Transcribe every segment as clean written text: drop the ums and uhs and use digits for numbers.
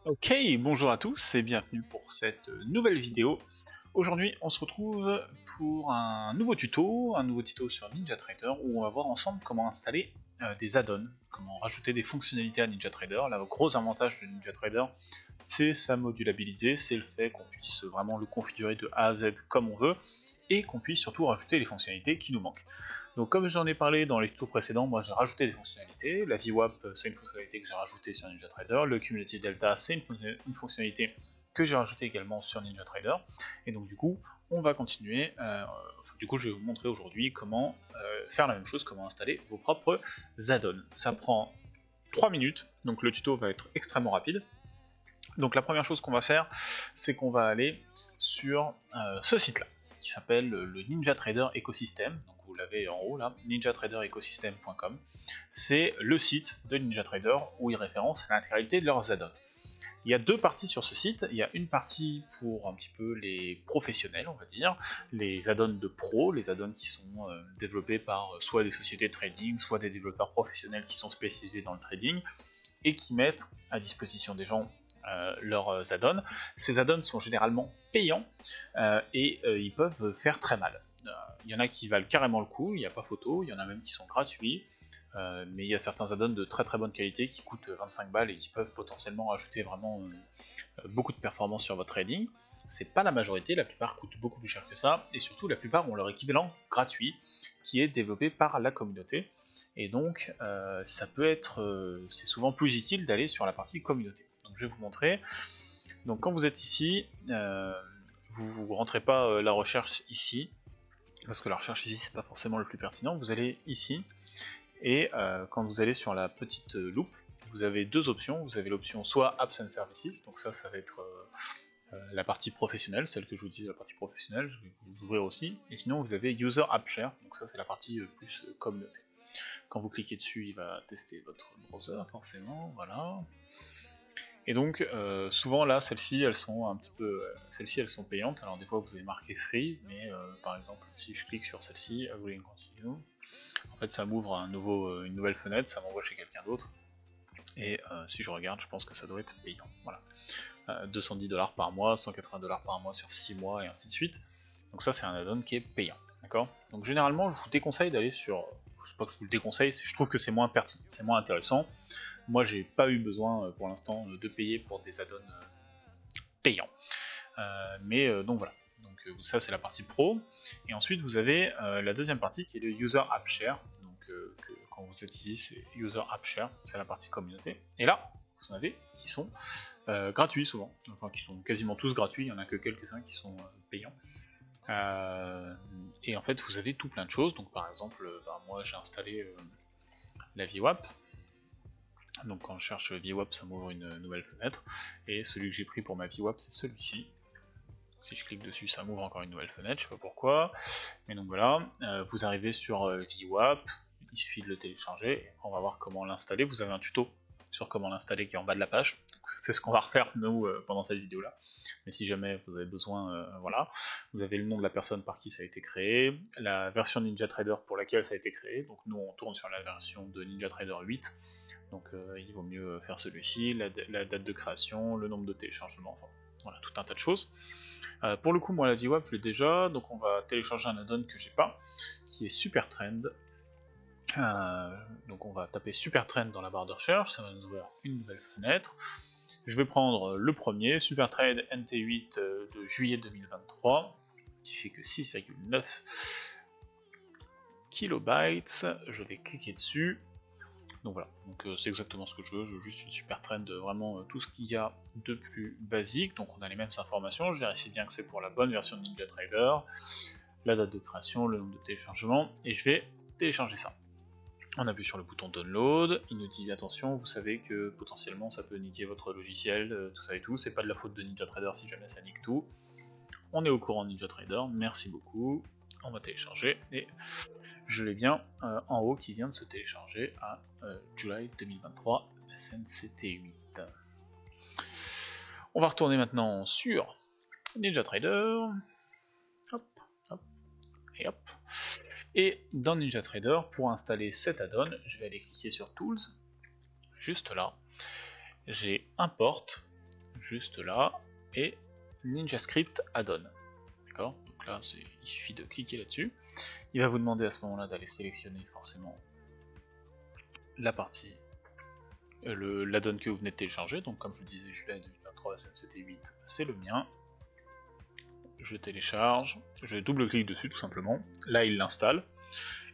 Ok, bonjour à tous et bienvenue pour cette nouvelle vidéo. Aujourd'hui, on se retrouve pour un nouveau tuto sur NinjaTrader où on va voir ensemble comment installer des add-ons, comment rajouter des fonctionnalités à NinjaTrader. Là, le gros avantage de NinjaTrader, c'est sa modulabilité, c'est le fait qu'on puisse vraiment le configurer de A à Z comme on veut et qu'on puisse surtout rajouter les fonctionnalités qui nous manquent. Donc comme j'en ai parlé dans les tutos précédents, moi j'ai rajouté des fonctionnalités. La VWAP c'est une fonctionnalité que j'ai rajoutée sur NinjaTrader. Le Cumulative Delta c'est une fonctionnalité que j'ai rajoutée également sur NinjaTrader. Et donc du coup, on va continuer. Je vais vous montrer aujourd'hui comment faire la même chose, comment installer vos propres add-ons. Ça prend 3 minutes, donc le tuto va être extrêmement rapide. Donc la première chose qu'on va faire, c'est qu'on va aller sur ce site-là, qui s'appelle le NinjaTrader Ecosystem. Donc vous l'avez en haut là, ninjatraderecosystem.com. C'est le site de NinjaTrader où ils référencent l'intégralité de leurs add-ons. Il y a deux parties sur ce site. Il y a une partie pour un petit peu les professionnels, on va dire, les add-ons de pro, les add-ons qui sont développés par soit des sociétés de trading, soit des développeurs professionnels qui sont spécialisés dans le trading et qui mettent à disposition des gens leurs add-ons. Ces add-ons sont généralement payants et ils peuvent faire très mal. Il y en a qui valent carrément le coup, il n'y a pas photo, il y en a même qui sont gratuits, mais il y a certains add-ons de très très bonne qualité qui coûtent 25 balles et qui peuvent potentiellement rajouter vraiment beaucoup de performance sur votre trading. C'est pas la majorité, la plupart coûtent beaucoup plus cher que ça, et surtout la plupart ont leur équivalent gratuit qui est développé par la communauté. Et donc ça peut être, c'est souvent plus utile d'aller sur la partie communauté. Donc je vais vous montrer. Donc quand vous êtes ici, vous rentrez pas la recherche ici, parce que la recherche ici c'est pas forcément le plus pertinent. Vous allez ici, et quand vous allez sur la petite loupe, vous avez deux options. Vous avez l'option soit Apps and Services, donc ça va être la partie professionnelle, celle que je vous dis, la partie professionnelle, je vais vous ouvrir aussi. Et sinon vous avez User App Share, donc ça c'est la partie plus communauté. Quand vous cliquez dessus, il va tester votre browser, forcément, voilà. Et donc, souvent là, celles-ci, elles sont un petit peu, celles-ci, elles sont payantes. Alors des fois, vous avez marqué free, mais par exemple, si je clique sur celle-ci, Agree and Continue, en fait, ça m'ouvre une nouvelle fenêtre, ça m'envoie chez quelqu'un d'autre. Et si je regarde, je pense que ça doit être payant. Voilà, 210$ par mois, 180$ par mois sur 6 mois, et ainsi de suite. Donc ça, c'est un add-on qui est payant, d'accord. Donc généralement, je vous déconseille d'aller sur, je sais pas que je vous le déconseille, je trouve que c'est moins pertinent, c'est moins intéressant. Moi, j'ai pas eu besoin pour l'instant de payer pour des add-ons payants. Donc voilà. Donc ça, c'est la partie pro. Et ensuite, vous avez la deuxième partie qui est le User App Share. Donc quand vous êtes ici, c'est User App Share, c'est la partie communauté. Et là, vous en avez qui sont gratuits souvent, enfin qui sont quasiment tous gratuits. Il y en a que quelques-uns qui sont payants. Et en fait, vous avez tout plein de choses. Donc par exemple, moi j'ai installé la VWAP. Donc quand je cherche VWAP, ça m'ouvre une nouvelle fenêtre, et celui que j'ai pris pour ma VWAP, c'est celui-ci. Si je clique dessus, ça m'ouvre encore une nouvelle fenêtre, je sais pas pourquoi. Mais donc voilà, vous arrivez sur VWAP, il suffit de le télécharger, on va voir comment l'installer. Vous avez un tuto sur comment l'installer qui est en bas de la page. C'est ce qu'on va refaire nous pendant cette vidéo là. Mais si jamais vous avez besoin, voilà. Vous avez le nom de la personne par qui ça a été créé, la version NinjaTrader pour laquelle ça a été créé. Donc nous on tourne sur la version de NinjaTrader 8. Donc il vaut mieux faire celui-ci, la date de création, le nombre de téléchargements, enfin voilà, tout un tas de choses. Pour le coup, moi la VWAP je l'ai déjà, donc on va télécharger un add-on que j'ai pas, qui est Supertrend. Donc on va taper Supertrend dans la barre de recherche, ça va nous ouvrir une nouvelle fenêtre. Je vais prendre le premier, Supertrend NT8 de juillet 2023, qui fait que 6,9 kilobytes. Je vais cliquer dessus. Donc voilà, c'est exactement ce que je veux juste une Supertrend, vraiment tout ce qu'il y a de plus basique. Donc on a les mêmes informations, je vérifie bien que c'est pour la bonne version de NinjaTrader, la date de création, le nombre de téléchargements, et je vais télécharger ça. On appuie sur le bouton download, il nous dit attention, vous savez que potentiellement ça peut niquer votre logiciel, tout ça et tout, c'est pas de la faute de NinjaTrader si jamais ça nique tout. On est au courant de NinjaTrader, merci beaucoup, on va télécharger, et je l'ai bien en haut qui vient de se télécharger à July 2023, SNCT8. On va retourner maintenant sur NinjaTrader. Hop, hop, et hop. Et dans NinjaTrader, pour installer cet add-on, je vais aller cliquer sur Tools, juste là. J'ai Import, juste là, et NinjaScript Add-on. D'accord? Donc là, il suffit de cliquer là-dessus. Il va vous demander à ce moment-là d'aller sélectionner forcément la partie, l'add-on que vous venez de télécharger. Donc comme je vous disais, juillet 2023, 7 et 8, c'est le mien. Je télécharge, je double-clique dessus tout simplement. Là, il l'installe.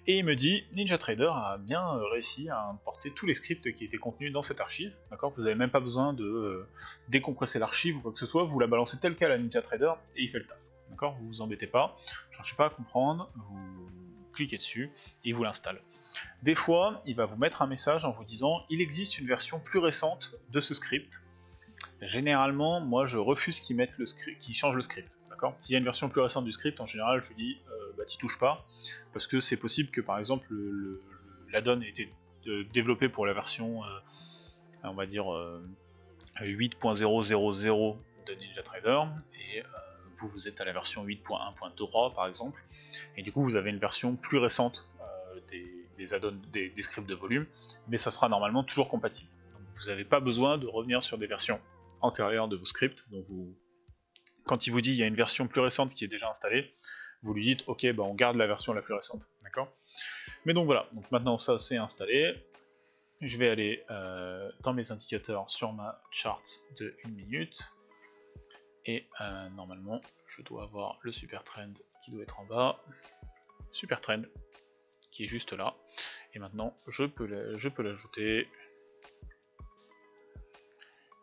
Et il me dit, NinjaTrader a bien réussi à importer tous les scripts qui étaient contenus dans cette archive. D'accord? Vous n'avez même pas besoin de décompresser l'archive ou quoi que ce soit, vous la balancez telle quelle à NinjaTrader et il fait le taf. D'accord? Vous vous embêtez pas, ne cherchez pas à comprendre, vous cliquez dessus et il vous l'installe. Des fois, il va vous mettre un message en vous disant, il existe une version plus récente de ce script. Généralement, moi je refuse qu'ils mettent le script, qu'ils changent le script. S'il y a une version plus récente du script, en général, je lui dis bah t'y touches pas, parce que c'est possible que par exemple l'add-on ait été développé pour la version, on va dire 8.000 de NinjaTrader, et vous êtes à la version 8.1.3 par exemple, et du coup vous avez une version plus récente des add-ons, des scripts de volume, mais ça sera normalement toujours compatible. Donc vous n'avez pas besoin de revenir sur des versions antérieures de vos scripts, donc quand il vous dit il y a une version plus récente qui est déjà installée, vous lui dites ok, bah on garde la version la plus récente, d'accord? Mais donc voilà, donc maintenant ça c'est installé. Je vais aller dans mes indicateurs sur ma chart de 1 minute, et normalement je dois avoir le super trend qui doit être en bas, super trend qui est juste là, et maintenant je peux l'ajouter,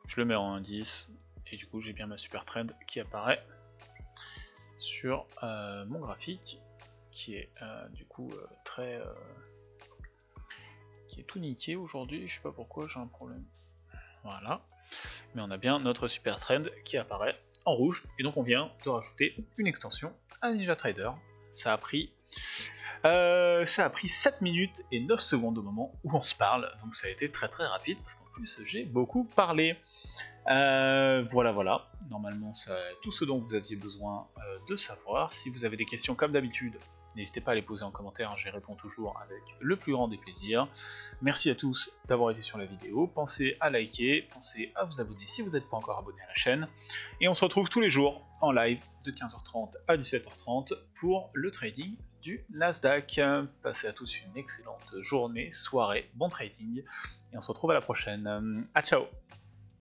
je le mets en indice, et du coup j'ai bien ma super trend qui apparaît sur mon graphique, qui est du coup qui est tout niqué aujourd'hui, je sais pas pourquoi j'ai un problème. Voilà, mais on a bien notre super trend qui apparaît en rouge, et donc on vient de rajouter une extension à NinjaTrader. Ça a pris 7 minutes et 9 secondes au moment où on se parle, donc ça a été très rapide, parce qu'en plus j'ai beaucoup parlé. Voilà, normalement c'est tout ce dont vous aviez besoin de savoir. Si vous avez des questions comme d'habitude, n'hésitez pas à les poser en commentaire, j'y réponds toujours avec le plus grand des plaisirs. Merci à tous d'avoir été sur la vidéo, pensez à liker, pensez à vous abonner si vous n'êtes pas encore abonné à la chaîne, et on se retrouve tous les jours en live de 15h30 à 17h30 pour le trading du Nasdaq. Passez à tous une excellente journée, soirée, bon trading, et on se retrouve à la prochaine. À ciao!